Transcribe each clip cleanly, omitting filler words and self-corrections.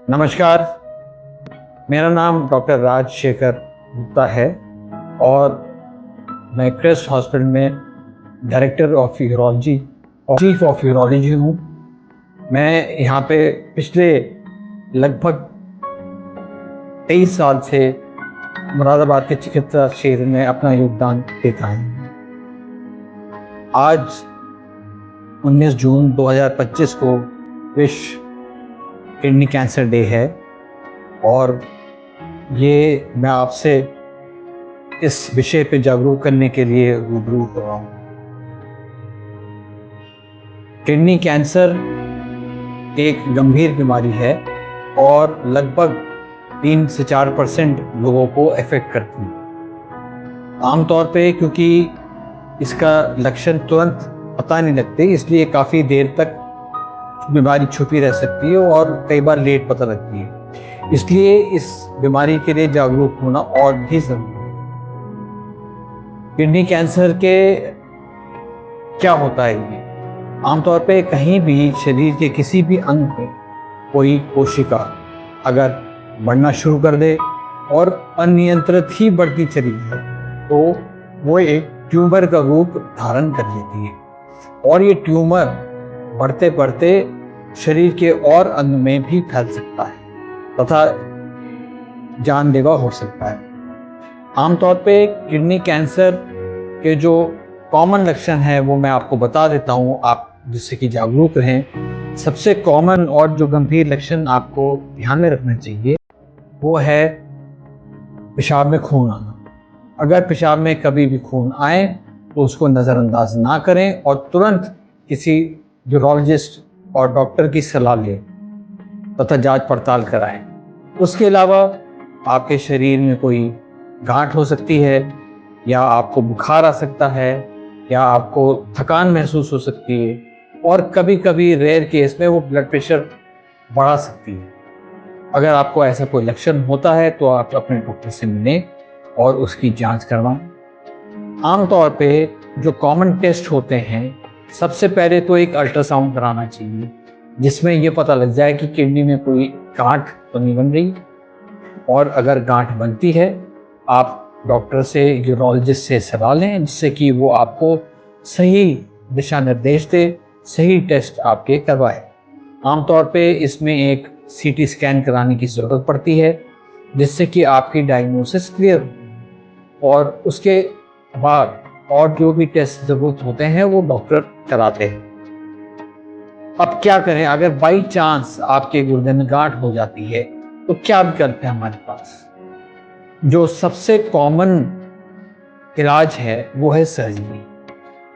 नमस्कार। मेरा नाम डॉक्टर राजशेखर गुप्ता है और मैं क्रिस्ट हॉस्पिटल में डायरेक्टर ऑफ यूरोलॉजी और चीफ ऑफ यूरोलॉजी हूँ। मैं यहाँ पे पिछले लगभग 23 साल से मुरादाबाद के चिकित्सा क्षेत्र में अपना योगदान देता हूँ। आज 19 जून 2025 को विश्व किडनी कैंसर डे है और ये मैं आपसे इस विषय पे जागरूक करने के लिए रूबरू हो रहा हूँ। किडनी कैंसर एक गंभीर बीमारी है और लगभग 3 से 4% लोगों को अफेक्ट करती है। आमतौर पे क्योंकि इसका लक्षण तुरंत पता नहीं लगते, इसलिए काफ़ी देर तक बीमारी छुपी रह सकती है और कई बार लेट पता लगती है। इसलिए इस बीमारी के लिए जागरूक होना और भी जरूरी है। किडनी कैंसर के क्या होता है ये? आमतौर पे कहीं भी शरीर के किसी भी अंग में कोई कोशिका अगर बढ़ना शुरू कर दे और अनियंत्रित ही बढ़ती चली जाए तो वो एक ट्यूमर का रूप धारण कर लेती है और ये ट्यूमर बढ़ते बढ़ते शरीर के और अंग में भी फैल सकता है तथा जानलेवा हो सकता है। आमतौर पे किडनी कैंसर के जो कॉमन लक्षण हैं वो मैं आपको बता देता हूँ, आप जिससे कि जागरूक रहें। सबसे कॉमन और जो गंभीर लक्षण आपको ध्यान में रखना चाहिए वो है पेशाब में खून आना। अगर पेशाब में कभी भी खून आए तो उसको नज़रअंदाज ना करें और तुरंत किसी यूरोलॉजिस्ट और डॉक्टर की सलाह लें तथा जांच पड़ताल कराएं। उसके अलावा आपके शरीर में कोई गांठ हो सकती है या आपको बुखार आ सकता है या आपको थकान महसूस हो सकती है और कभी कभी रेयर केस में वो ब्लड प्रेशर बढ़ा सकती है। अगर आपको ऐसा कोई लक्षण होता है तो आप अपने डॉक्टर से मिलें और उसकी जांच करवाएं। आमतौर पे जो कॉमन टेस्ट होते हैं, सबसे पहले तो एक अल्ट्रासाउंड कराना चाहिए जिसमें ये पता लग जाए कि किडनी में कोई गांठ तो नहीं बन रही, और अगर गांठ बनती है आप डॉक्टर से, यूरोलॉजिस्ट से सलाह लें जिससे कि वो आपको सही दिशा निर्देश दे, सही टेस्ट आपके करवाए। आमतौर पे इसमें एक सीटी स्कैन कराने की ज़रूरत पड़ती है जिससे कि आपकी डायग्नोसिस क्लियर हो और उसके बाद और जो भी टेस्ट ज़रूरत होते हैं वो डॉक्टर कराते हैं। अब क्या करें अगर बाई चांस आपके गुर्दे में गांठ हो जाती है तो क्या विकल्प है हमारे पास? जो सबसे कॉमन इलाज है वो है सर्जरी,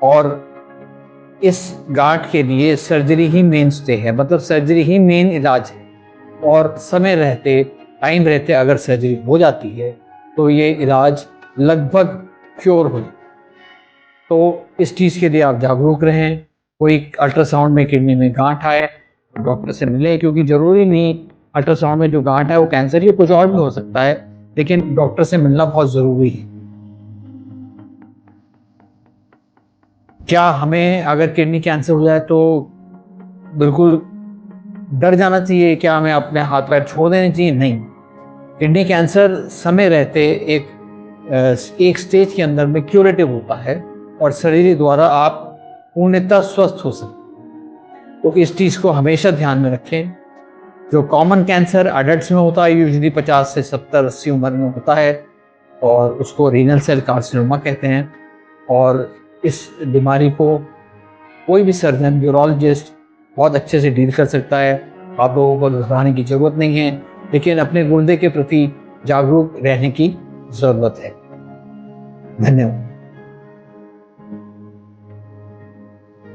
और इस गांठ के लिए सर्जरी ही मेन स्टे है, मतलब सर्जरी ही मेन इलाज है। और समय रहते, टाइम रहते अगर सर्जरी हो जाती है तो ये इलाज लगभग क्योर हो जाता है। तो इस चीज़ के लिए आप जागरूक रहें। कोई अल्ट्रासाउंड में किडनी में गांठ आए तो डॉक्टर से मिलें, क्योंकि ज़रूरी नहीं अल्ट्रासाउंड में जो गांठ है वो कैंसर या कुछ और भी हो सकता है, लेकिन डॉक्टर से मिलना बहुत ज़रूरी है। क्या हमें अगर किडनी कैंसर हो जाए तो बिल्कुल डर जाना चाहिए? क्या हमें अपने हाथ पैर छोड़ देने चाहिए? नहीं। किडनी कैंसर समय रहते एक स्टेज के अंदर में क्यूरेटिव होता है और शरीर द्वारा आप पूर्णतः स्वस्थ हो सकते हैं। तो इस चीज़ को हमेशा ध्यान में रखें। जो कॉमन कैंसर अडल्ट्स में होता है, यूजुअली 50 से 70-80 उम्र में होता है और उसको रीनल सेल कार्सिनोमा कहते हैं। और इस बीमारी को कोई भी सर्जन, यूरोलॉजिस्ट बहुत अच्छे से डील कर सकता है। आप लोगों को घबराने की ज़रूरत नहीं है, लेकिन अपने गुर्दे के प्रति जागरूक रहने की ज़रूरत है। धन्यवाद।